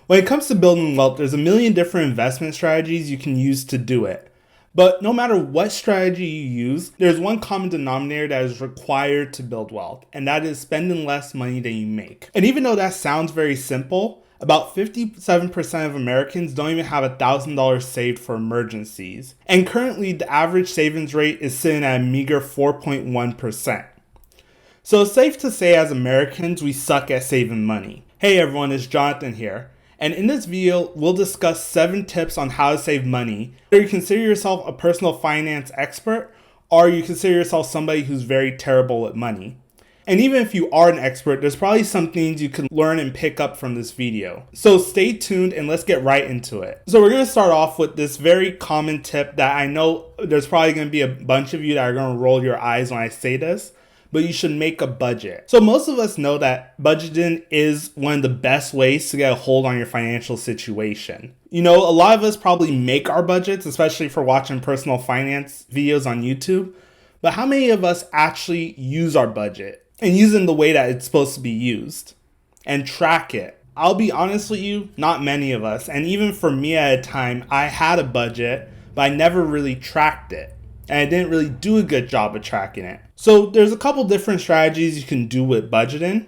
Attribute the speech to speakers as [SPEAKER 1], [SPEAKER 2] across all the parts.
[SPEAKER 1] When it comes to building wealth, there's a million different investment strategies you can use to do it. But no matter what strategy you use, there's one common denominator that is required to build wealth, and that is spending less money than you make. And even though that sounds very simple, about 57% of Americans don't even have $1,000 saved for emergencies. And currently, the average savings rate is sitting at a meager 4.1%. So it's safe to say as Americans, we suck at saving money. Hey everyone, it's Jonathan here. And in this video, we'll discuss 7 tips on how to save money. Whether you consider yourself a personal finance expert or you consider yourself somebody who's very terrible at money. And even if you are an expert, there's probably some things you can learn and pick up from this video. So stay tuned and let's get right into it. So we're going to start off with this very common tip that I know there's probably going to be a bunch of you that are going to roll your eyes when I say this, but you should make a budget. So most of us know that budgeting is one of the best ways to get a hold on your financial situation. You know, a lot of us probably make our budgets, especially for watching personal finance videos on YouTube. But how many of us actually use our budget and use it in the way that it's supposed to be used and track it? I'll be honest with you, not many of us. And even for me at a time, I had a budget, but I never really tracked it. And I didn't really do a good job of tracking it. So there's a couple different strategies you can do with budgeting.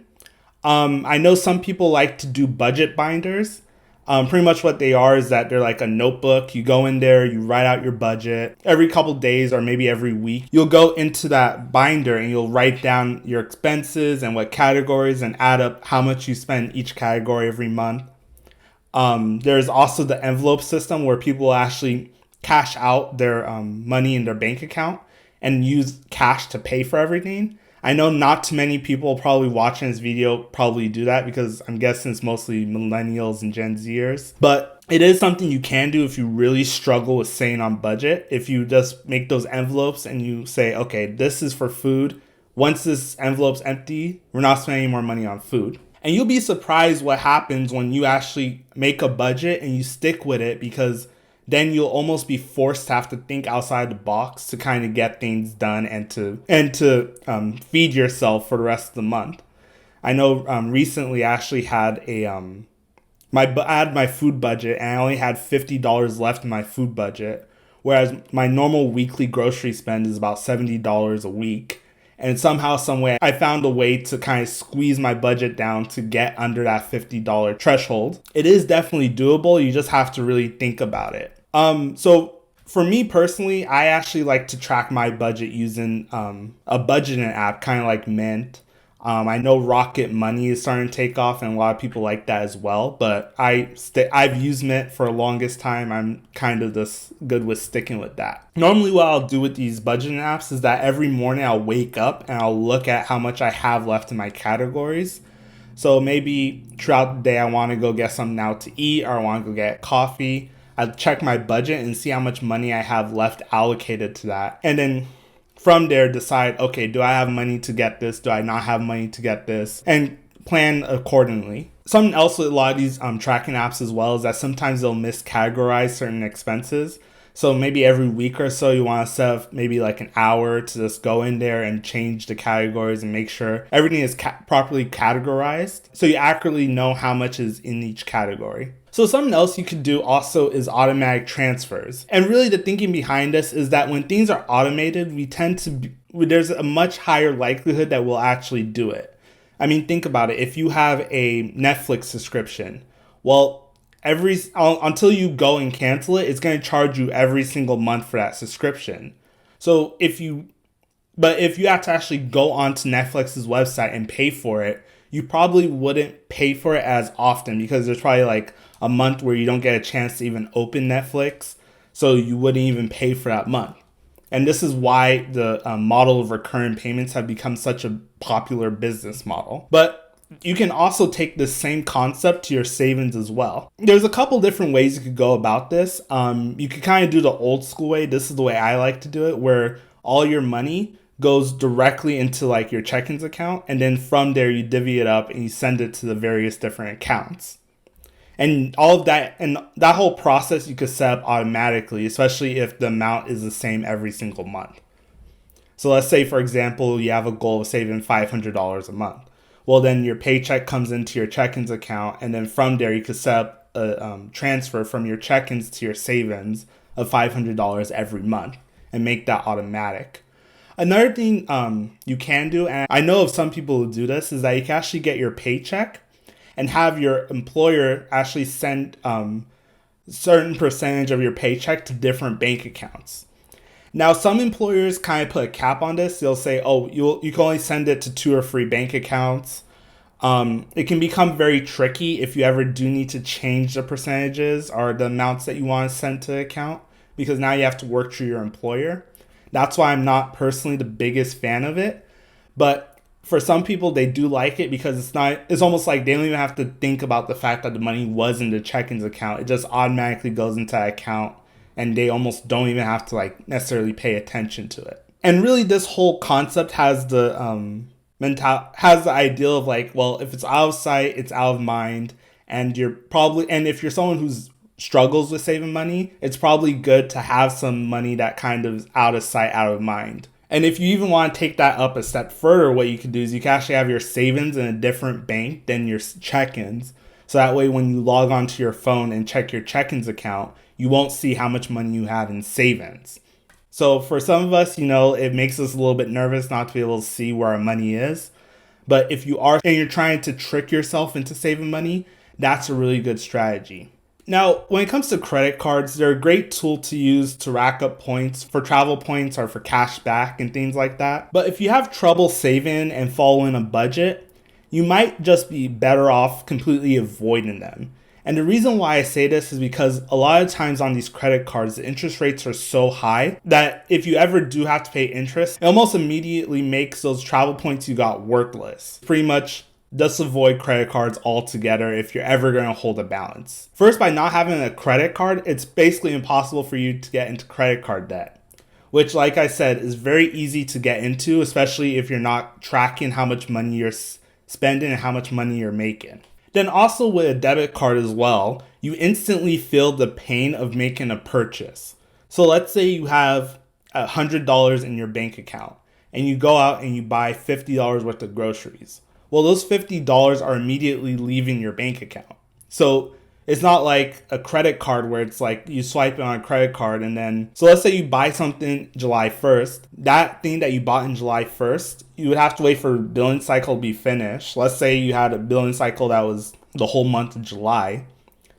[SPEAKER 1] I know some people like to do budget binders. Pretty much what they are is that they're like a notebook. You go in there, you write out your budget. Every couple days or maybe every week, you'll go into that binder and you'll write down your expenses and what categories and add up how much you spend each category every month. There's also the envelope system where people actually cash out their money in their bank account and use cash to pay for everything. I know not too many people probably watching this video probably do that because I'm guessing it's mostly millennials and Gen Zers. But it is something you can do if you really struggle with staying on budget. If you just make those envelopes and you say, okay, this is for food. Once this envelope's empty, we're not spending any more money on food. And you'll be surprised what happens when you actually make a budget and you stick with it, because then you'll almost be forced to have to think outside the box to kind of get things done and to feed yourself for the rest of the month. I know recently I actually had I had my food budget and I only had $50 left in my food budget, whereas my normal weekly grocery spend is about $70 a week. And somehow, some way, I found a way to kind of squeeze my budget down to get under that $50 threshold. It is definitely doable. You just have to really think about it. So for me personally, I actually like to track my budget using a budgeting app, kind of like Mint. I know Rocket Money is starting to take off, and a lot of people like that as well. But I've used Mint for the longest time. I'm kind of just good with sticking with that. Normally, what I'll do with these budgeting apps is that every morning I'll wake up and I'll look at how much I have left in my categories. So maybe throughout the day, I want to go get something out to eat, or I want to go get coffee. I check my budget and see how much money I have left allocated to that. And then from there, decide, okay, do I have money to get this? Do I not have money to get this? And plan accordingly. Something else with a lot of these tracking apps as well is that sometimes they'll miscategorize certain expenses. So maybe every week or so, you want to set up maybe like an hour to just go in there and change the categories and make sure everything is properly categorized, so you accurately know how much is in each category. So something else you could do also is automatic transfers. And really the thinking behind this is that when things are automated, there's a much higher likelihood that we'll actually do it. I mean, think about it. If you have a Netflix subscription, well, until you go and cancel it, it's going to charge you every single month for that subscription. So if you have to actually go onto Netflix's website and pay for it, you probably wouldn't pay for it as often, because there's probably like a month where you don't get a chance to even open Netflix, so you wouldn't even pay for that month. And this is why the model of recurring payments have become such a popular business model. But you can also take this same concept to your savings as well. There's a couple different ways you could go about this. You could kind of do the old school way. This is the way I like to do it, where all your money goes directly into like your check-ins account, and then from there you divvy it up and you send it to the various different accounts. And all of that, and that whole process you could set up automatically, especially if the amount is the same every single month. So let's say, for example, you have a goal of saving $500 a month. Well, then your paycheck comes into your check-ins account, and then from there you could set up a transfer from your check-ins to your savings of $500 every month and make that automatic. Another thing you can do, and I know of some people who do this, is that you can actually get your paycheck and have your employer actually send certain percentage of your paycheck to different bank accounts. Now, some employers kind of put a cap on this. They'll say, oh, you can only send it to 2 or 3 bank accounts. It can become very tricky if you ever do need to change the percentages or the amounts that you want to send to the account, because now you have to work through your employer. That's why I'm not personally the biggest fan of it. But for some people, they do like it because it's almost like they don't even have to think about the fact that the money was in the check-ins account. It just automatically goes into that account and they almost don't even have to necessarily pay attention to it. And really, this whole concept has the ideal of well, if it's out of sight, it's out of mind. And if you're someone who's struggles with saving money, it's probably good to have some money that kind of is out of sight, out of mind. And if you even want to take that up a step further, what you can do is you can actually have your savings in a different bank than your check-ins. So that way, when you log onto your phone and check your check-ins account, you won't see how much money you have in savings. So for some of us, it makes us a little bit nervous not to be able to see where our money is. But if you are and you're trying to trick yourself into saving money, that's a really good strategy. Now, when it comes to credit cards, they're a great tool to use to rack up points for travel points or for cash back and things like that. But if you have trouble saving and following a budget, you might just be better off completely avoiding them. And the reason why I say this is because a lot of times on these credit cards, the interest rates are so high that if you ever do have to pay interest, it almost immediately makes those travel points you got worthless. Pretty much just avoid credit cards altogether if you're ever going to hold a balance. First, by not having a credit card, it's basically impossible for you to get into credit card debt, which, like I said, is very easy to get into, especially if you're not tracking how much money you're spending and how much money you're making. Then also with a debit card as well, you instantly feel the pain of making a purchase. So let's say you have $100 in your bank account and you go out and you buy $50 worth of groceries. Well, those $50 are immediately leaving your bank account. So it's not like a credit card where it's like you swipe it on a credit card and then, so let's say you buy something July 1st. That thing that you bought in July 1st, you would have to wait for the billing cycle to be finished. Let's say you had a billing cycle that was the whole month of July.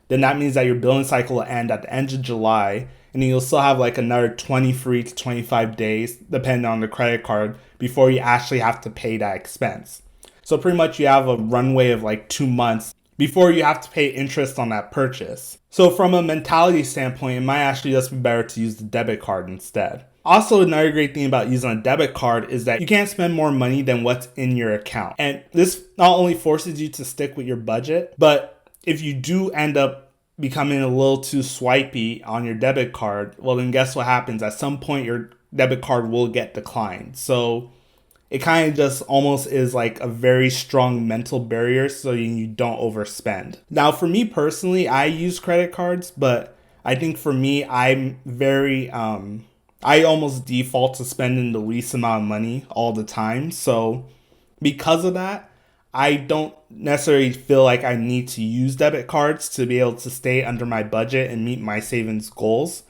[SPEAKER 1] Then that means that your billing cycle will end at the end of July, and then you'll still have another 23 to 25 days, depending on the credit card, before you actually have to pay that expense. So pretty much you have a runway of 2 months before you have to pay interest on that purchase. So from a mentality standpoint, it might actually just be better to use the debit card instead. Also, another great thing about using a debit card is that you can't spend more money than what's in your account. And this not only forces you to stick with your budget, but if you do end up becoming a little too swipey on your debit card, well then guess what happens? At some point your debit card will get declined. So it kind of just almost is a very strong mental barrier so you don't overspend. Now, for me personally, I use credit cards, but I think for me, I'm very, I almost default to spending the least amount of money all the time. So because of that, I don't necessarily feel like I need to use debit cards to be able to stay under my budget and meet my savings goals.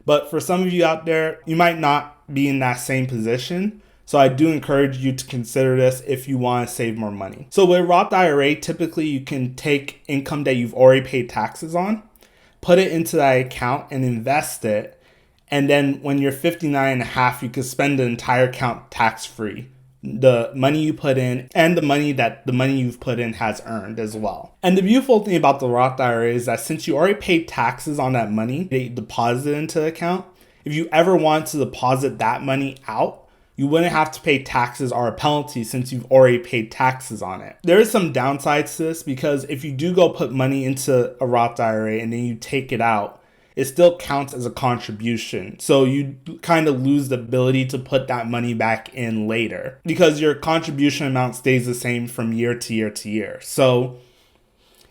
[SPEAKER 1] But for some of you out there, you might not be in that same position. So I do encourage you to consider this if you want to save more money. So with Roth IRA, typically you can take income that you've already paid taxes on, put it into that account and invest it. And then when you're 59 and a half, you can spend the entire account tax-free. The money you put in and the money you've put in has earned as well. And the beautiful thing about the Roth IRA is that since you already paid taxes on that money that you deposited into the account, if you ever want to deposit that money out, you wouldn't have to pay taxes or a penalty since you've already paid taxes on it. There is some downsides to this because if you do go put money into a Roth IRA and then you take it out, it still counts as a contribution. So you kind of lose the ability to put that money back in later because your contribution amount stays the same from year to year to year. So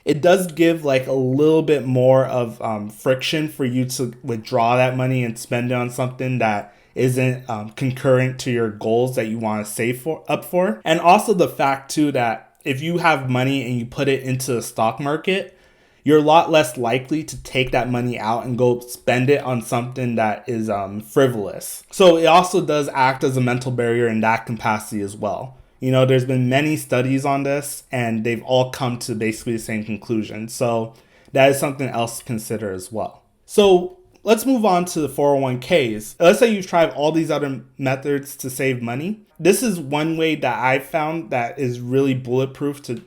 [SPEAKER 1] it does give a little bit more of friction for you to withdraw that money and spend it on something that isn't concurrent to your goals that you want to save up for. And also the fact too that if you have money and you put it into the stock market, you're a lot less likely to take that money out and go spend it on something that is frivolous. So it also does act as a mental barrier in that capacity as well. There's been many studies on this, and they've all come to basically the same conclusion. So that is something else to consider as well. So let's move on to the 401ks. Let's say you've tried all these other methods to save money. This is one way that I've found that is really bulletproof to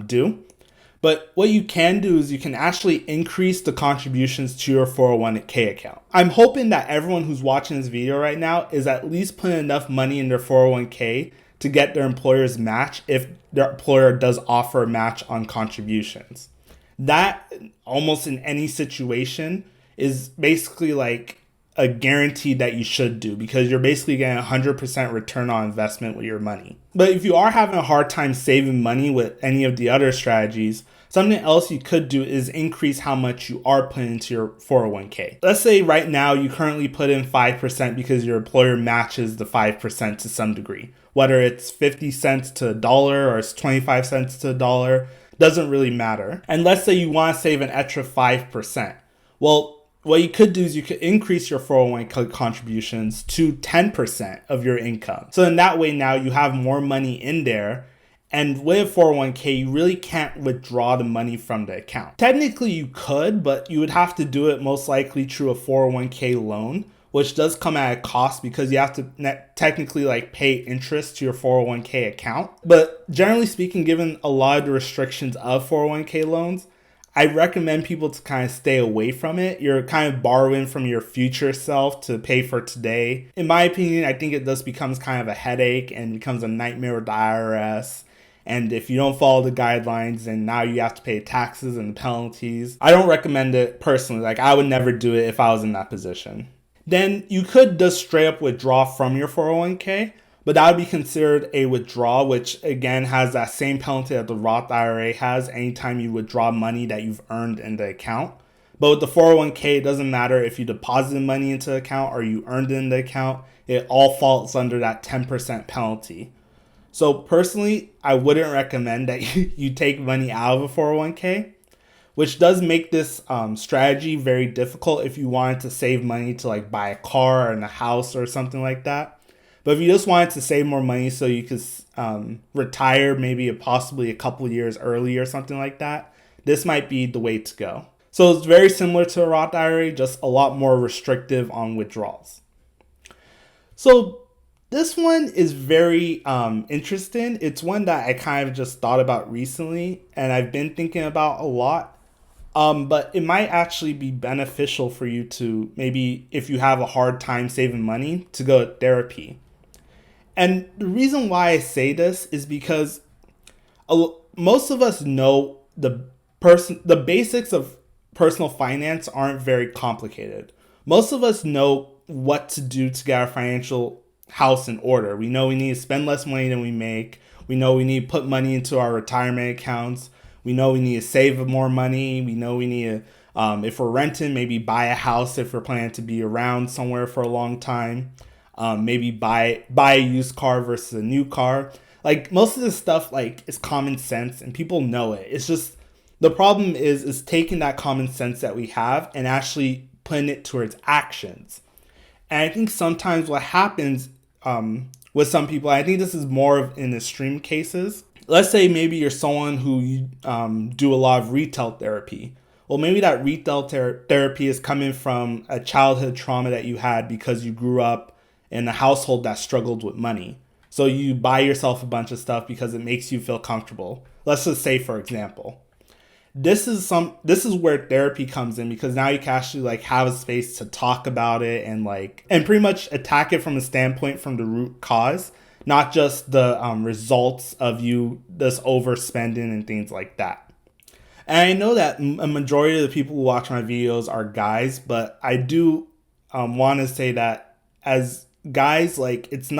[SPEAKER 1] do. But what you can do is you can actually increase the contributions to your 401k account. I'm hoping that everyone who's watching this video right now is at least putting enough money in their 401k to get their employer's match if their employer does offer a match on contributions. That, almost in any situation, is basically like a guarantee that you should do, because you're basically getting 100% return on investment with your money. But if you are having a hard time saving money with any of the other strategies, something else you could do is increase how much you are putting into your 401k. Let's say right now you currently put in 5% because your employer matches the 5% to some degree. Whether it's 50 cents to a dollar or it's 25 cents to a dollar, doesn't really matter. And let's say you want to save an extra 5%. Well, what you could do is you could increase your 401k contributions to 10% of your income. So in that way, now you have more money in there. And with 401k, you really can't withdraw the money from the account. Technically, you could, but you would have to do it most likely through a 401k loan, which does come at a cost because you have to technically pay interest to your 401k account. But generally speaking, given a lot of the restrictions of 401k loans, I recommend people to kind of stay away from it. You're kind of borrowing from your future self to pay for today. In my opinion, I think it just becomes kind of a headache and becomes a nightmare with the IRS. And if you don't follow the guidelines, then now you have to pay taxes and penalties. I don't recommend it personally. I would never do it if I was in that position. Then you could just straight up withdraw from your 401k, but that would be considered a withdrawal, which again has that same penalty that the Roth IRA has anytime you withdraw money that you've earned in the account. But with the 401k, it doesn't matter if you deposited money into the account or you earned it in the account. It all falls under that 10% penalty. So personally, I wouldn't recommend that you take money out of a 401k, which does make this strategy very difficult if you wanted to save money to buy a car and a house or something like that. But if you just wanted to save more money so you could retire maybe possibly a couple years early or something like that, this might be the way to go. So it's very similar to a Roth IRA, just a lot more restrictive on withdrawals. So this one is very interesting. It's one that I kind of just thought about recently and I've been thinking about a lot. But it might actually be beneficial for you to maybe, if you have a hard time saving money, to go to therapy. And the reason why I say this is because most of us know the basics of personal finance aren't very complicated. Most of us know what to do to get our financial house in order. We know we need to spend less money than we make. We know we need to put money into our retirement accounts. We know we need to save more money. We know we need to, if we're renting, maybe buy a house if we're planning to be around somewhere for a long time. Maybe buy a used car versus a new car. Most of this stuff is common sense and people know it. It's just the problem is taking that common sense that we have and actually putting it towards actions. And I think sometimes what happens with some people, I think this is more of in extreme cases. Let's say maybe you're someone who do a lot of retail therapy. Well, maybe that retail therapy is coming from a childhood trauma that you had because you grew up in a household that struggled with money. So you buy yourself a bunch of stuff because it makes you feel comfortable. Let's just say, for example, this is where therapy comes in, because now you can actually have a space to talk about it and pretty much attack it from a standpoint from the root cause, not just the results of you just overspending and things like that. And I know that a majority of the people who watch my videos are guys, but I do want to say that as guys, there's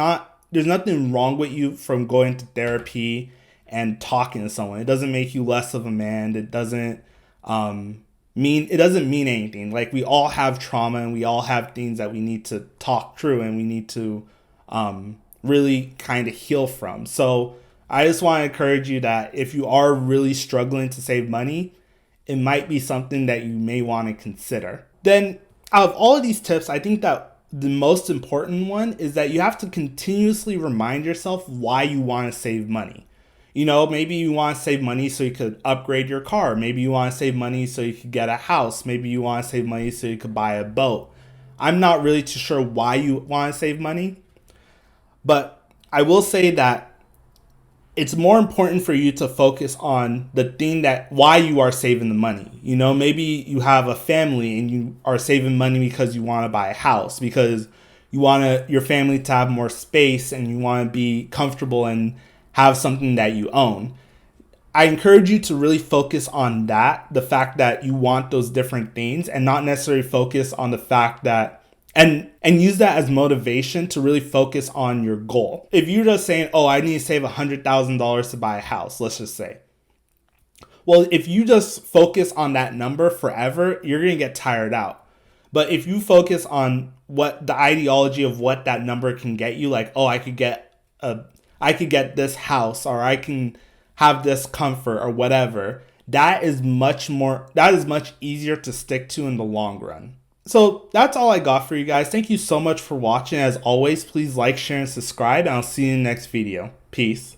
[SPEAKER 1] nothing wrong with you from going to therapy and talking to someone. It doesn't make you less of a man. It doesn't mean anything. We all have trauma and we all have things that we need to talk through and we need to really kind of heal from. So I just want to encourage you that if you are really struggling to save money, it might be something that you may want to consider. Then out of all of these tips, I think that the most important one is that you have to continuously remind yourself why you want to save money. You know, maybe you want to save money so you could upgrade your car. Maybe you want to save money so you could get a house. Maybe you want to save money so you could buy a boat. I'm not really too sure why you want to save money, but I will say that it's more important for you to focus on the thing that why you are saving the money. You know, maybe you have a family and you are saving money because you want to buy a house, because you want your family to have more space and you want to be comfortable and have something that you own. I encourage you to really focus on that, the fact that you want those different things, and not necessarily focus on the fact that and use that as motivation to really focus on your goal. If you're just saying, oh, I need to save $100,000 to buy a house, let's just say. Well, if you just focus on that number forever, you're going to get tired out. But if you focus on what the ideology of what that number can get you, like, oh, I could get this house, or I can have this comfort or whatever, that is much easier to stick to in the long run. So that's all I got for you guys. Thank you so much for watching. As always, please like, share, and subscribe, and I'll see you in the next video. Peace.